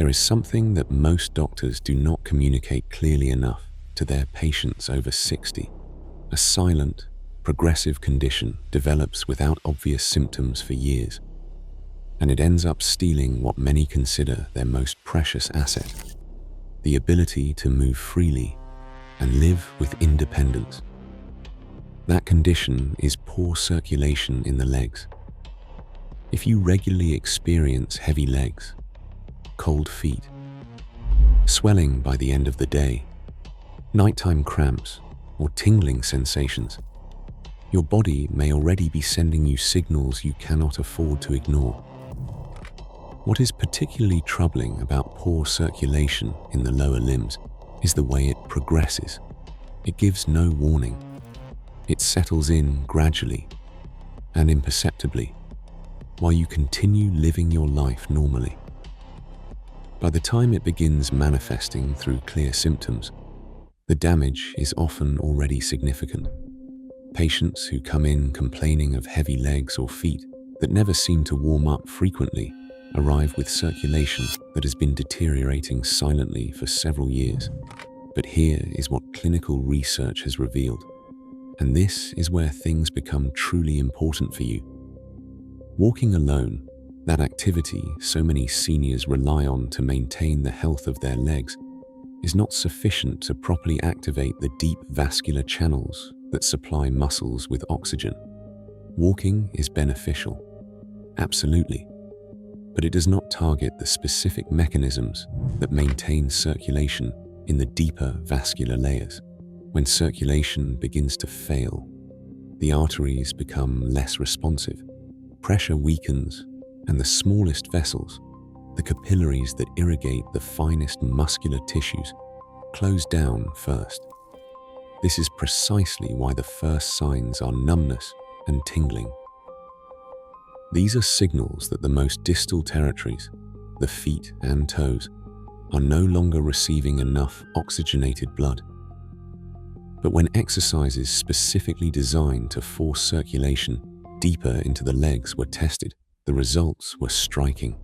There is something that most doctors do not communicate clearly enough to their patients over 60. A silent, progressive condition develops without obvious symptoms for years, and it ends up stealing what many consider their most precious asset: the ability to move freely and live with independence. That condition is poor circulation in the legs. If you regularly experience heavy legs, cold feet, swelling by the end of the day, nighttime cramps, or tingling sensations, your body may already be sending you signals you cannot afford to ignore. What is particularly troubling about poor circulation in the lower limbs is the way it progresses. It gives no warning. It settles in gradually and imperceptibly while you continue living your life normally. By the time it begins manifesting through clear symptoms, the damage is often already significant. Patients who come in complaining of heavy legs or feet that never seem to warm up frequently arrive with circulation that has been deteriorating silently for several years. But here is what clinical research has revealed, and this is where things become truly important for you. Walking alone, that activity so many seniors rely on to maintain the health of their legs, is not sufficient to properly activate the deep vascular channels that supply muscles with oxygen. Walking is beneficial, absolutely, but it does not target the specific mechanisms that maintain circulation in the deeper vascular layers. When circulation begins to fail, the arteries become less responsive, pressure weakens, and the smallest vessels, the capillaries that irrigate the finest muscular tissues, close down first. This is precisely why the first signs are numbness and tingling. These are signals that the most distal territories, the feet and toes, are no longer receiving enough oxygenated blood. But when exercises specifically designed to force circulation deeper into the legs were tested, the results were striking.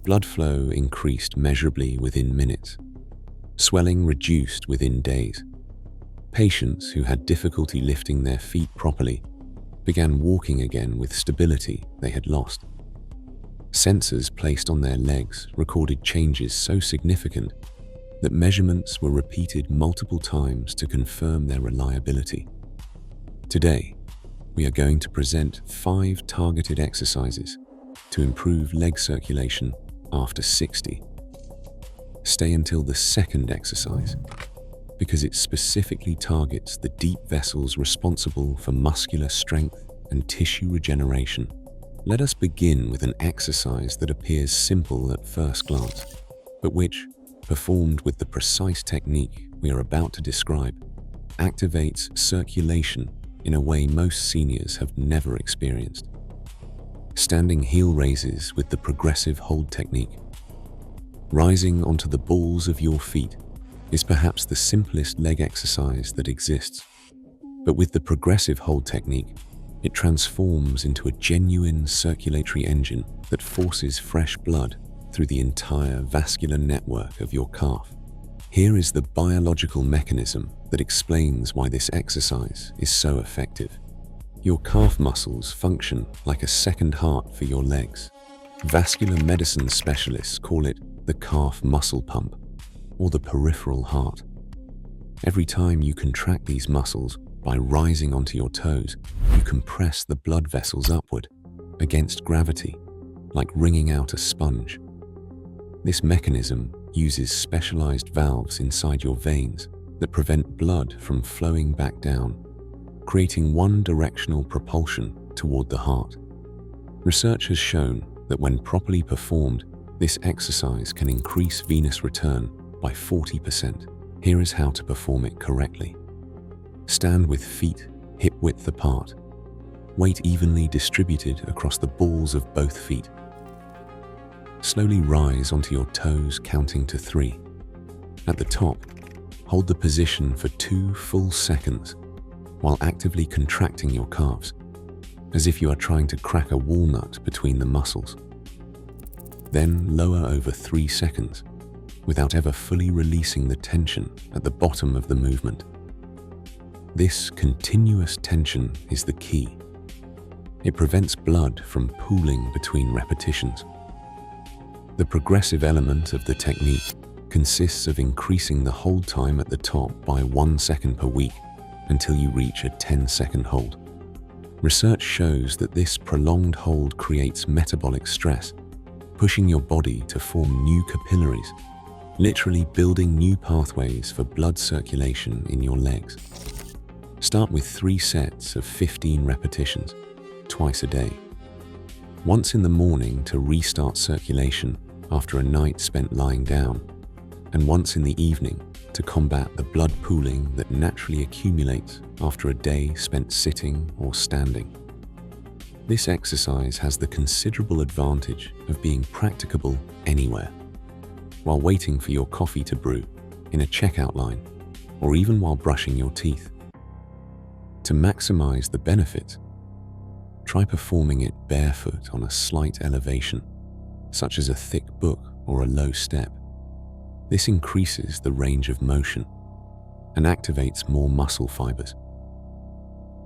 Blood flow increased measurably within minutes. Swelling reduced within days. Patients who had difficulty lifting their feet properly began walking again with stability they had lost. Sensors placed on their legs recorded changes so significant that measurements were repeated multiple times to confirm their reliability. Today, we are going to present 5 targeted exercises to improve leg circulation after 60. Stay until the second exercise, because it specifically targets the deep vessels responsible for muscular strength and tissue regeneration. Let us begin with an exercise that appears simple at first glance, but which, performed with the precise technique we are about to describe, activates circulation in a way most seniors have never experienced. Standing heel raises with the progressive hold technique. Rising onto the balls of your feet is perhaps the simplest leg exercise that exists, but with the progressive hold technique, it transforms into a genuine circulatory engine that forces fresh blood through the entire vascular network of your calf. Here is the biological mechanism that explains why this exercise is so effective. Your calf muscles function like a second heart for your legs. Vascular medicine specialists call it the calf muscle pump, or the peripheral heart. Every time you contract these muscles by rising onto your toes, you compress the blood vessels upward against gravity, like wringing out a sponge. This mechanism uses specialized valves inside your veins that prevent blood from flowing back down, creating one-directional propulsion toward the heart. Research has shown that when properly performed, this exercise can increase venous return by 40%. Here is how to perform it correctly. Stand with feet hip-width apart. Weight evenly distributed across the balls of both feet. Slowly rise onto your toes, counting to 3. At the top, hold the position for 2 full seconds while actively contracting your calves, as if you are trying to crack a walnut between the muscles. then lower over 3 seconds without ever fully releasing the tension at the bottom of the movement. This continuous tension is the key. It prevents blood from pooling between repetitions. The progressive element of the technique consists of increasing the hold time at the top by 1 second per week until you reach a 10-second hold. Research shows that this prolonged hold creates metabolic stress, pushing your body to form new capillaries, literally building new pathways for blood circulation in your legs. Start with 3 sets of 15 repetitions, twice a day. Once in the morning to restart circulation after a night spent lying down, and once in the evening to combat the blood pooling that naturally accumulates after a day spent sitting or standing. This exercise has the considerable advantage of being practicable anywhere, while waiting for your coffee to brew, in a checkout line, or even while brushing your teeth. To maximize the benefit, try performing it barefoot on a slight elevation, such as a thick book or a low step. This increases the range of motion and activates more muscle fibers,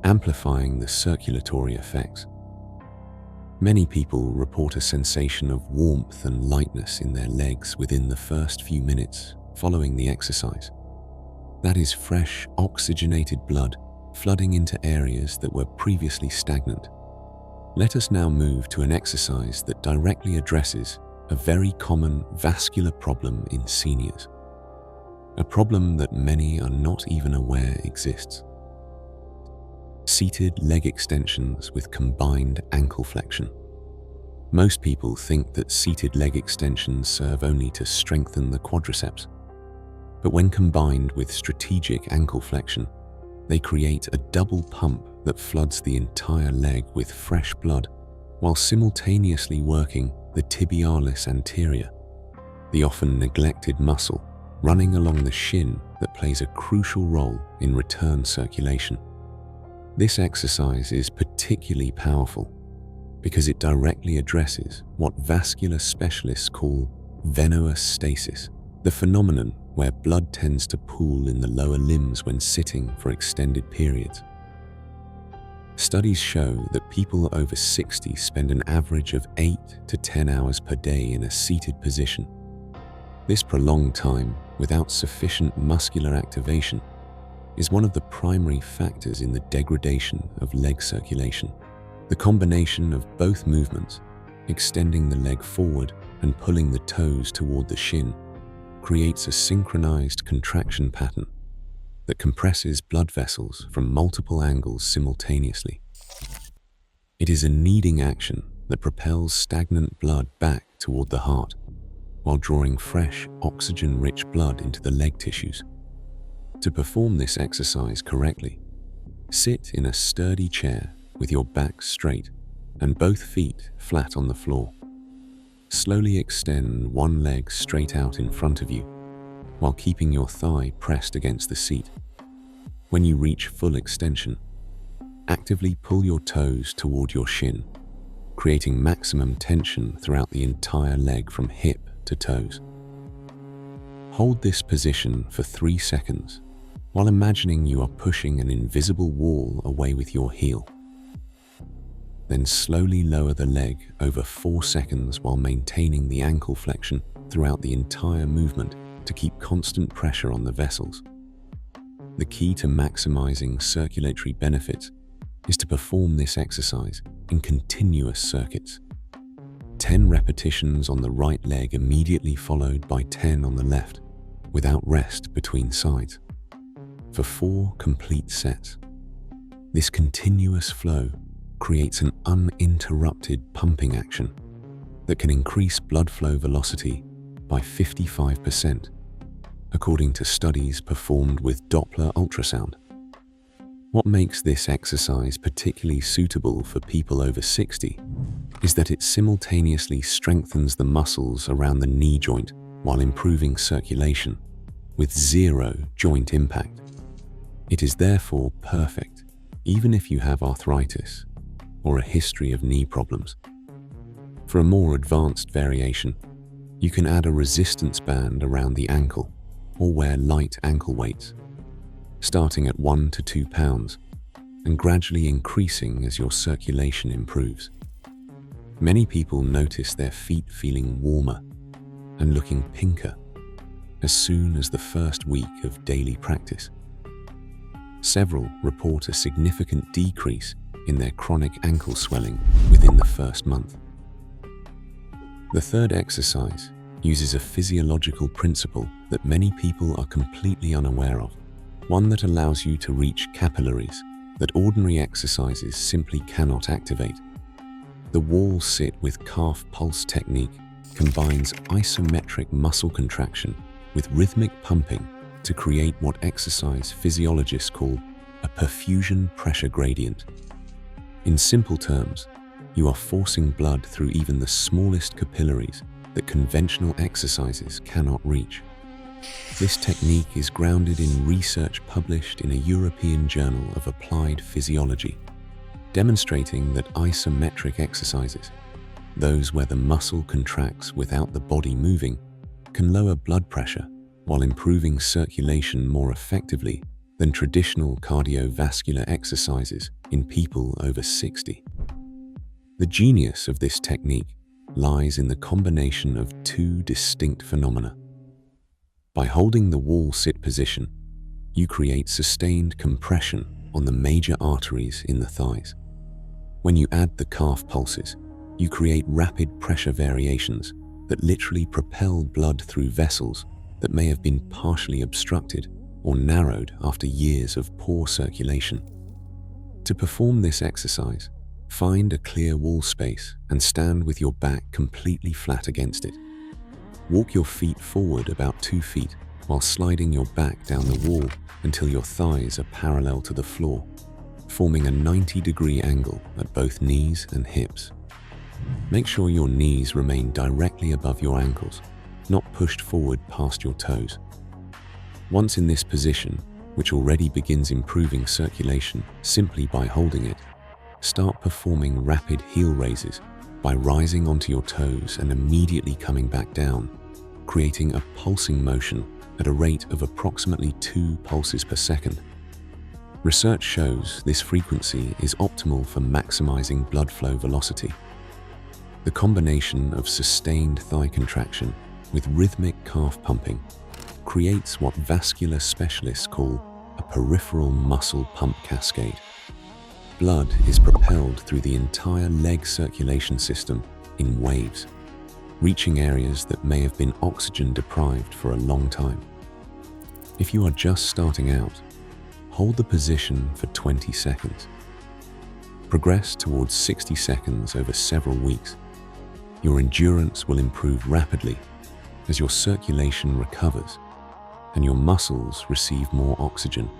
amplifying the circulatory effects. Many people report a sensation of warmth and lightness in their legs within the first few minutes following the exercise. That is fresh, oxygenated blood flooding into areas that were previously stagnant. Let us now move to an exercise that directly addresses a very common vascular problem in seniors, a problem that many are not even aware exists. Seated leg extensions with combined ankle flexion. Most people think that seated leg extensions serve only to strengthen the quadriceps, but when combined with strategic ankle flexion, they create a double pump that floods the entire leg with fresh blood while simultaneously working the tibialis anterior, the often neglected muscle running along the shin that plays a crucial role in return circulation. This exercise is particularly powerful because it directly addresses what vascular specialists call venous stasis, the phenomenon where blood tends to pool in the lower limbs when sitting for extended periods. Studies show that people over 60 spend an average of 8 to 10 hours per day in a seated position. This prolonged time without sufficient muscular activation is one of the primary factors in the degradation of leg circulation. The combination of both movements, extending the leg forward and pulling the toes toward the shin, creates a synchronized contraction pattern that compresses blood vessels from multiple angles simultaneously. It is a kneading action that propels stagnant blood back toward the heart, while drawing fresh, oxygen-rich blood into the leg tissues. To perform this exercise correctly, sit in a sturdy chair with your back straight and both feet flat on the floor. Slowly extend one leg straight out in front of you, while keeping your thigh pressed against the seat. When you reach full extension, actively pull your toes toward your shin, creating maximum tension throughout the entire leg from hip to toes. Hold this position for 3 seconds while imagining you are pushing an invisible wall away with your heel. Then slowly lower the leg over 4 seconds while maintaining the ankle flexion throughout the entire movement to keep constant pressure on the vessels. The key to maximizing circulatory benefits is to perform this exercise in continuous circuits. 10 repetitions on the right leg immediately followed by 10 on the left, without rest between sides, for 4 complete sets. This continuous flow creates an uninterrupted pumping action that can increase blood flow velocity by 55%, according to studies performed with Doppler ultrasound. What makes this exercise particularly suitable for people over 60 is that it simultaneously strengthens the muscles around the knee joint while improving circulation, with 0 joint impact. It is therefore perfect even if you have arthritis or a history of knee problems. For a more advanced variation, you can add a resistance band around the ankle or wear light ankle weights, starting at 1 to 2 pounds and gradually increasing as your circulation improves. Many people notice their feet feeling warmer and looking pinker as soon as the first week of daily practice. Several report a significant decrease in their chronic ankle swelling within the first month. The third exercise uses a physiological principle that many people are completely unaware of, one that allows you to reach capillaries that ordinary exercises simply cannot activate. The wall sit with calf pulse technique combines isometric muscle contraction with rhythmic pumping to create what exercise physiologists call a perfusion pressure gradient. In simple terms, you are forcing blood through even the smallest capillaries that conventional exercises cannot reach. This technique is grounded in research published in a European Journal of Applied Physiology, demonstrating that isometric exercises, those where the muscle contracts without the body moving, can lower blood pressure while improving circulation more effectively than traditional cardiovascular exercises in people over 60. The genius of this technique lies in the combination of two distinct phenomena. By holding the wall sit position, you create sustained compression on the major arteries in the thighs. When you add the calf pulses, you create rapid pressure variations that literally propel blood through vessels that may have been partially obstructed or narrowed after years of poor circulation. To perform this exercise, find a clear wall space and stand with your back completely flat against it. Walk your feet forward about 2 feet while sliding your back down the wall until your thighs are parallel to the floor, forming a 90-degree angle at both knees and hips. Make sure your knees remain directly above your ankles, not pushed forward past your toes. Once in this position, which already begins improving circulation simply by holding it, start performing rapid heel raises by rising onto your toes and immediately coming back down, creating a pulsing motion at a rate of approximately 2 pulses per second. Research shows this frequency is optimal for maximizing blood flow velocity. The combination of sustained thigh contraction with rhythmic calf pumping creates what vascular specialists call a peripheral muscle pump cascade. Blood is propelled through the entire leg circulation system in waves, reaching areas that may have been oxygen deprived for a long time. If you are just starting out, hold the position for 20 seconds. Progress towards 60 seconds over several weeks. Your endurance will improve rapidly as your circulation recovers and your muscles receive more oxygen.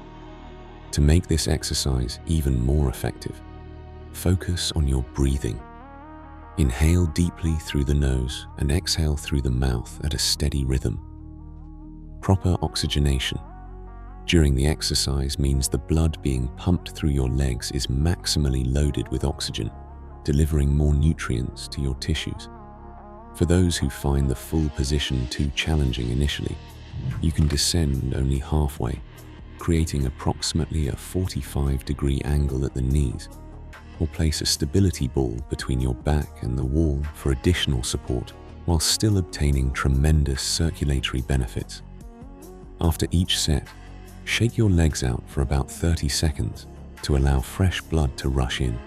To make this exercise even more effective, focus on your breathing. Inhale deeply through the nose and exhale through the mouth at a steady rhythm. Proper oxygenation during the exercise means the blood being pumped through your legs is maximally loaded with oxygen, delivering more nutrients to your tissues. For those who find the full position too challenging initially, you can descend only halfway, creating approximately a 45-degree angle at the knees, or place a stability ball between your back and the wall for additional support while still obtaining tremendous circulatory benefits. After each set, shake your legs out for about 30 seconds to allow fresh blood to rush in.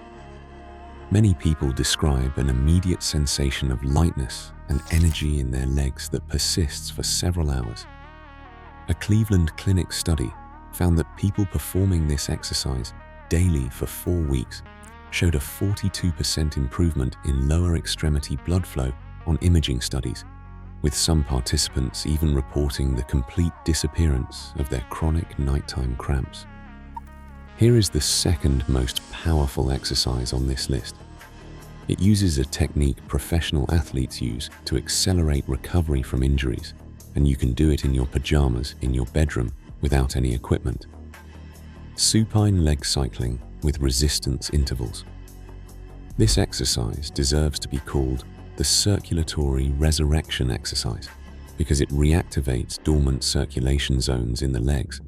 Many people describe an immediate sensation of lightness and energy in their legs that persists for several hours. A Cleveland Clinic study found that people performing this exercise daily for 4 weeks showed a 42% improvement in lower extremity blood flow on imaging studies, with some participants even reporting the complete disappearance of their chronic nighttime cramps. Here is the second most powerful exercise on this list. It uses a technique professional athletes use to accelerate recovery from injuries, and you can do it in your pajamas in your bedroom without any equipment. Supine leg cycling with resistance intervals. This exercise deserves to be called the circulatory resurrection exercise because it reactivates dormant circulation zones in the legs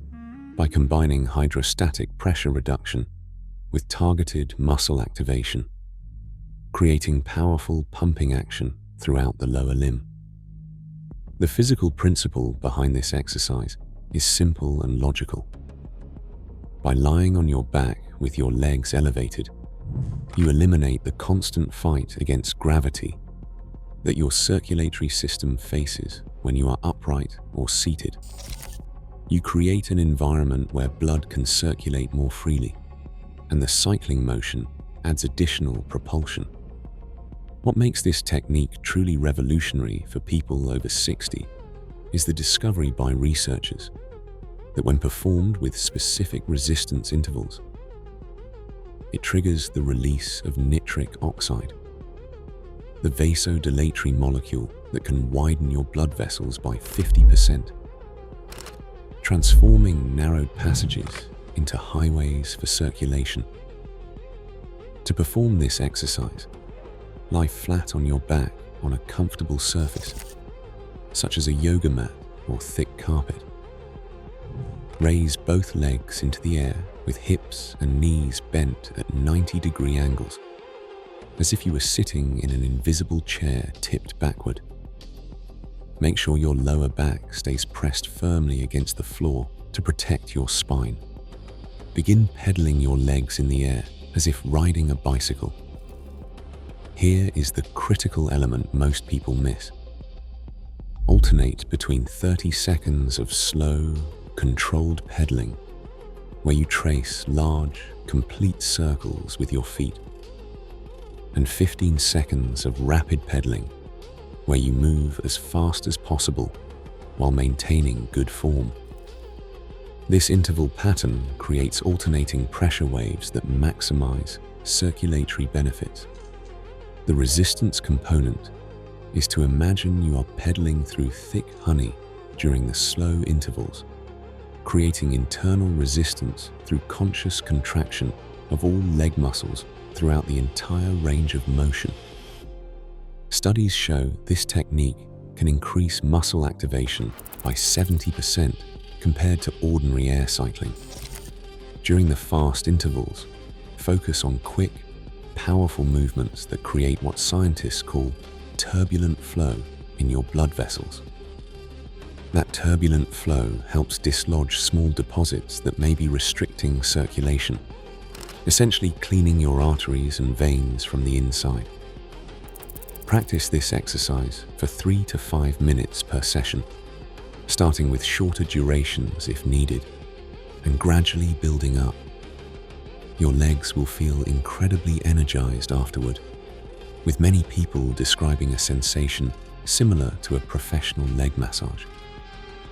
by combining hydrostatic pressure reduction with targeted muscle activation, creating powerful pumping action throughout the lower limb. The physical principle behind this exercise is simple and logical. By lying on your back with your legs elevated, you eliminate the constant fight against gravity that your circulatory system faces when you are upright or seated. You create an environment where blood can circulate more freely, and the cycling motion adds additional propulsion. What makes this technique truly revolutionary for people over 60 is the discovery by researchers that when performed with specific resistance intervals, it triggers the release of nitric oxide, the vasodilatory molecule that can widen your blood vessels by 50%, transforming narrowed passages into highways for circulation. To perform this exercise, lie flat on your back on a comfortable surface, such as a yoga mat or thick carpet. Raise both legs into the air with hips and knees bent at 90-degree angles, as if you were sitting in an invisible chair tipped backward. Make sure your lower back stays pressed firmly against the floor to protect your spine. Begin pedaling your legs in the air as if riding a bicycle. Here is the critical element most people miss. Alternate between 30 seconds of slow, controlled pedaling, where you trace large, complete circles with your feet, and 15 seconds of rapid pedaling, where you move as fast as possible while maintaining good form. This interval pattern creates alternating pressure waves that maximize circulatory benefits. The resistance component is to imagine you are pedaling through thick honey during the slow intervals, creating internal resistance through conscious contraction of all leg muscles throughout the entire range of motion. Studies show this technique can increase muscle activation by 70% compared to ordinary air cycling. During the fast intervals, focus on quick, powerful movements that create what scientists call turbulent flow in your blood vessels. That turbulent flow helps dislodge small deposits that may be restricting circulation, essentially cleaning your arteries and veins from the inside. Practice this exercise for 3 to 5 minutes per session, starting with shorter durations if needed, and gradually building up. Your legs will feel incredibly energized afterward, with many people describing a sensation similar to a professional leg massage.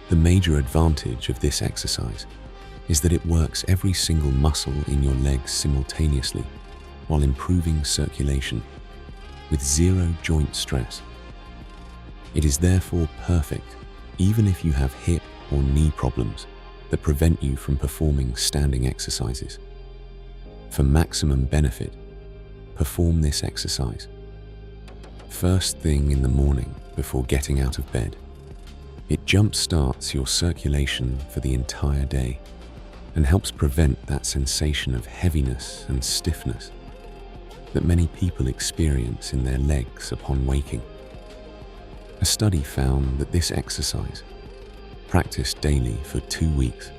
The major advantage of this exercise is that it works every single muscle in your legs simultaneously while improving circulation with zero joint stress. It is therefore perfect even if you have hip or knee problems that prevent you from performing standing exercises. For maximum benefit, perform this exercise first thing in the morning before getting out of bed. It jump-starts your circulation for the entire day and helps prevent that sensation of heaviness and stiffness that many people experience in their legs upon waking. A study found that this exercise, practiced daily for 2 weeks,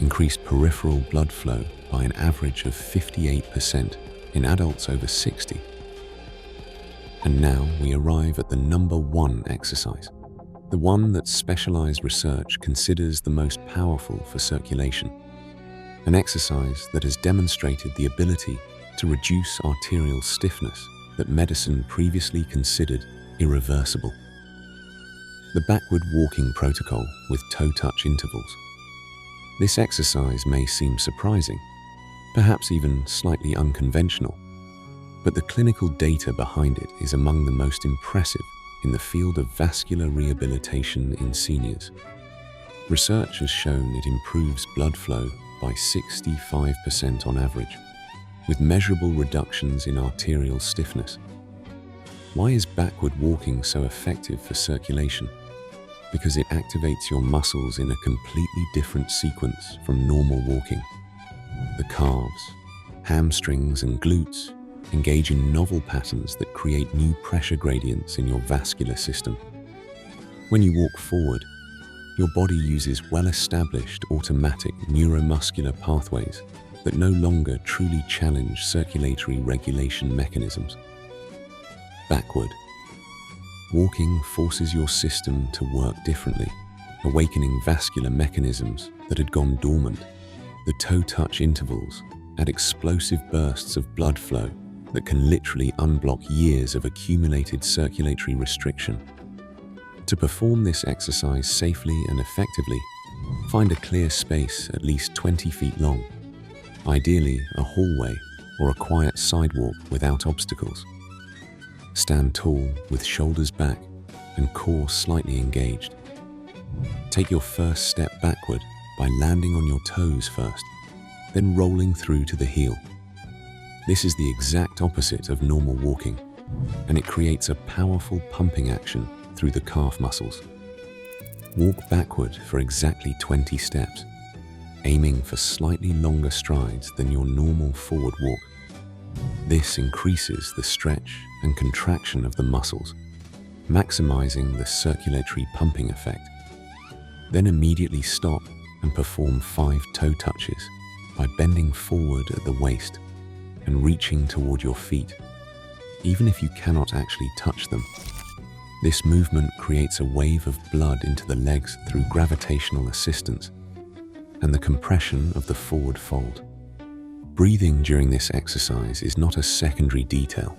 increased peripheral blood flow by an average of 58% in adults over 60. And now we arrive at the number one exercise, the one that specialized research considers the most powerful for circulation, an exercise that has demonstrated the ability to reduce arterial stiffness that medicine previously considered irreversible. The backward walking protocol with toe touch intervals. This exercise may seem surprising, perhaps even slightly unconventional, but the clinical data behind it is among the most impressive in the field of vascular rehabilitation in seniors. Research has shown it improves blood flow by 65% on average, with measurable reductions in arterial stiffness. Why is backward walking so effective for circulation? Because it activates your muscles in a completely different sequence from normal walking. The calves, hamstrings, and glutes engage in novel patterns that create new pressure gradients in your vascular system. When you walk forward, your body uses well-established automatic neuromuscular pathways that no longer truly challenge circulatory regulation mechanisms. Backward. Walking forces your system to work differently, awakening vascular mechanisms that had gone dormant. The toe-touch intervals add explosive bursts of blood flow that can literally unblock years of accumulated circulatory restriction. To perform this exercise safely and effectively, find a clear space at least 20 feet long, ideally a hallway or a quiet sidewalk without obstacles. Stand tall with shoulders back and core slightly engaged. Take your first step backward by landing on your toes first, then rolling through to the heel. This is the exact opposite of normal walking, and it creates a powerful pumping action through the calf muscles. Walk backward for exactly 20 steps, aiming for slightly longer strides than your normal forward walk. This increases the stretch and contraction of the muscles, maximizing the circulatory pumping effect. Then immediately stop and perform 5 toe touches by bending forward at the waist and reaching toward your feet, even if you cannot actually touch them. This movement creates a wave of blood into the legs through gravitational assistance and the compression of the forward fold. Breathing during this exercise is not a secondary detail.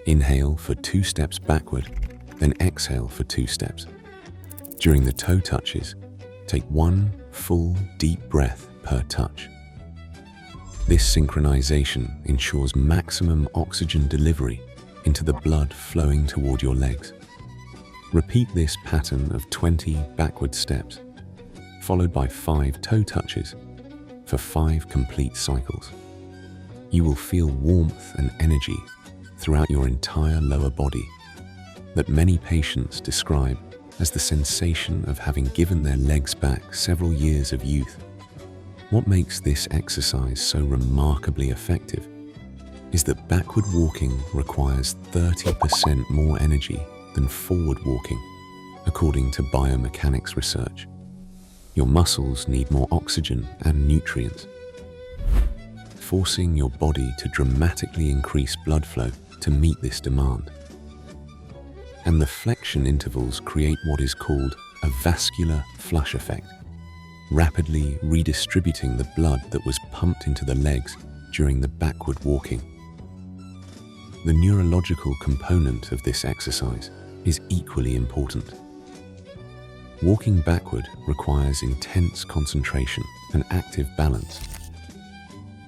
Inhale for 2 steps backward, then exhale for 2 steps. During the toe touches, take 1 full, deep breath per touch. This synchronization ensures maximum oxygen delivery into the blood flowing toward your legs. Repeat this pattern of 20 backward steps, followed by 5 toe touches for 5 complete cycles. You will feel warmth and energy throughout your entire lower body that many patients describe as the sensation of having given their legs back several years of youth. What makes this exercise so remarkably effective is that backward walking requires 30% more energy than forward walking, according to biomechanics research. Your muscles need more oxygen and nutrients, forcing your body to dramatically increase blood flow to meet this demand. And the flexion intervals create what is called a vascular flush effect, rapidly redistributing the blood that was pumped into the legs during the backward walking. The neurological component of this exercise is equally important. Walking backward requires intense concentration and active balance,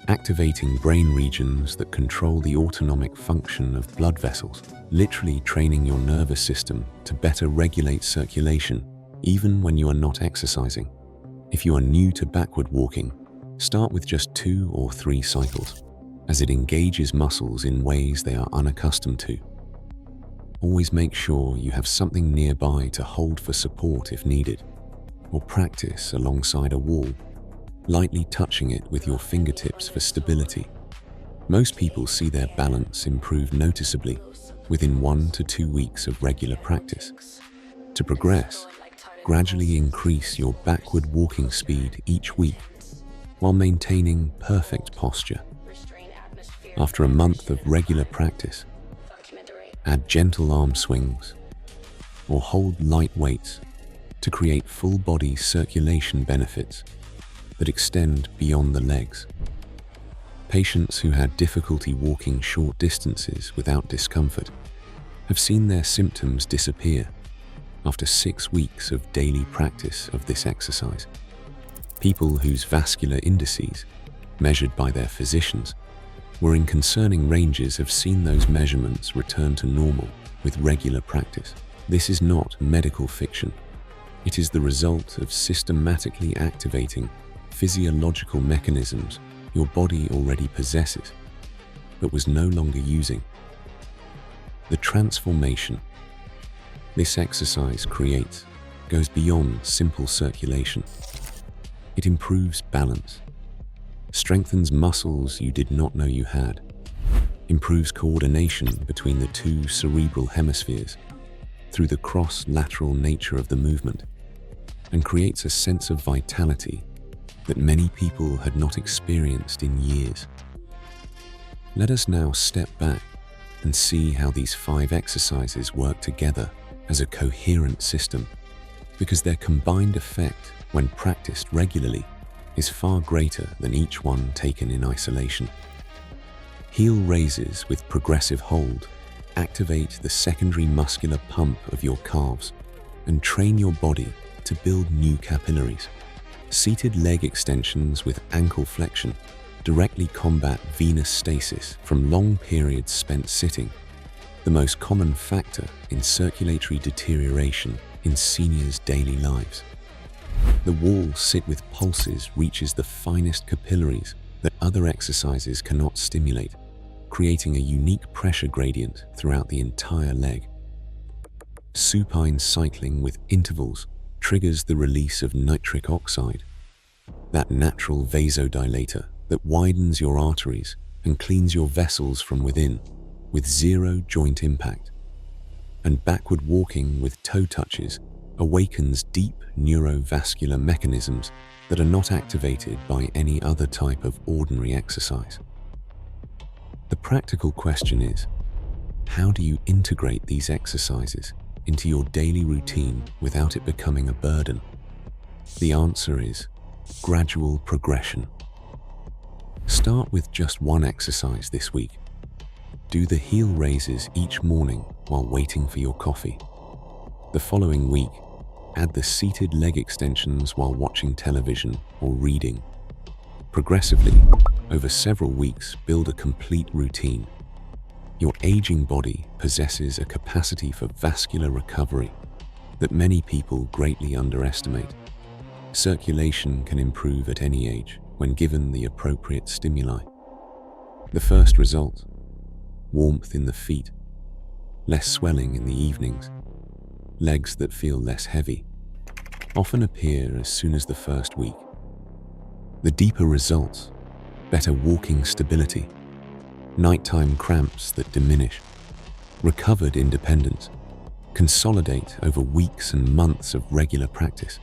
activating brain regions that control the autonomic function of blood vessels, literally training your nervous system to better regulate circulation even when you are not exercising. If you are new to backward walking, start with just 2 or 3 cycles, as it engages muscles in ways they are unaccustomed to. Always make sure you have something nearby to hold for support if needed, or practice alongside a wall, lightly touching it with your fingertips for stability. Most people see their balance improve noticeably within 1 to 2 weeks of regular practice. To progress, gradually increase your backward walking speed each week while maintaining perfect posture. After a month of regular practice, add gentle arm swings or hold light weights to create full body circulation benefits that extend beyond the legs. Patients who had difficulty walking short distances without discomfort have seen their symptoms disappear after 6 weeks of daily practice of this exercise. People whose vascular indices, measured by their physicians, were in concerning ranges have seen those measurements return to normal with regular practice. This is not medical fiction. It is the result of systematically activating physiological mechanisms your body already possesses, but was no longer using. the transformation this exercise creates goes beyond simple circulation. It improves balance, strengthens muscles you did not know you had, improves coordination between the two cerebral hemispheres through the cross-lateral nature of the movement, and creates a sense of vitality that many people had not experienced in years. Let us now step back and see how these 5 exercises work together as a coherent system, because their combined effect, when practiced regularly, is far greater than each one taken in isolation. Heel raises with progressive hold activate the secondary muscular pump of your calves and train your body to build new capillaries. Seated leg extensions with ankle flexion directly combat venous stasis from long periods spent sitting, the most common factor in circulatory deterioration in seniors' daily lives. The wall sit with pulses reaches the finest capillaries that other exercises cannot stimulate, creating a unique pressure gradient throughout the entire leg. Supine cycling with intervals triggers the release of nitric oxide, that natural vasodilator that widens your arteries and cleans your vessels from within with zero joint impact. And backward walking with toe touches awakens deep neurovascular mechanisms that are not activated by any other type of ordinary exercise. The practical question is, how do you integrate these exercises into your daily routine without it becoming a burden? The answer is gradual progression. Start with just one exercise this week. Do the heel raises each morning while waiting for your coffee. The following week, add the seated leg extensions while watching television or reading. Progressively, over several weeks, build a complete routine. Your aging body possesses a capacity for vascular recovery that many people greatly underestimate. Circulation can improve at any age when given the appropriate stimuli. The first result: warmth in the feet, less swelling in the evenings, legs that feel less heavy, often appear as soon as the first week. The deeper results: better walking stability, nighttime cramps that diminish, recovered independence, consolidate over weeks and months of regular practice.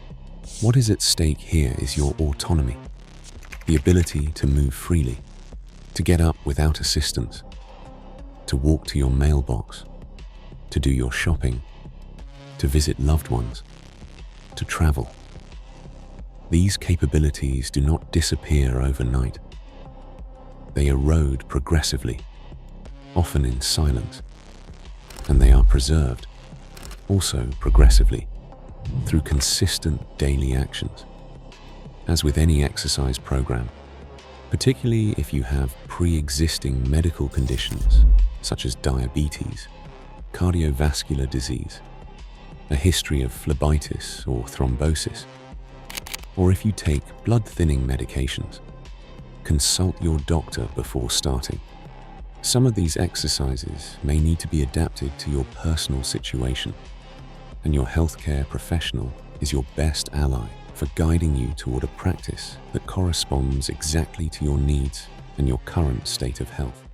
What is at stake here is your autonomy, the ability to move freely, to get up without assistance, to walk to your mailbox, to do your shopping, to visit loved ones, to travel. These capabilities do not disappear overnight. They erode progressively, often in silence, and they are preserved, also progressively, through consistent daily actions. As with any exercise program, particularly if you have pre-existing medical conditions such as diabetes, cardiovascular disease, a history of phlebitis or thrombosis, or if you take blood-thinning medications, consult your doctor before starting. Some of these exercises may need to be adapted to your personal situation, and your healthcare professional is your best ally for guiding you toward a practice that corresponds exactly to your needs and your current state of health.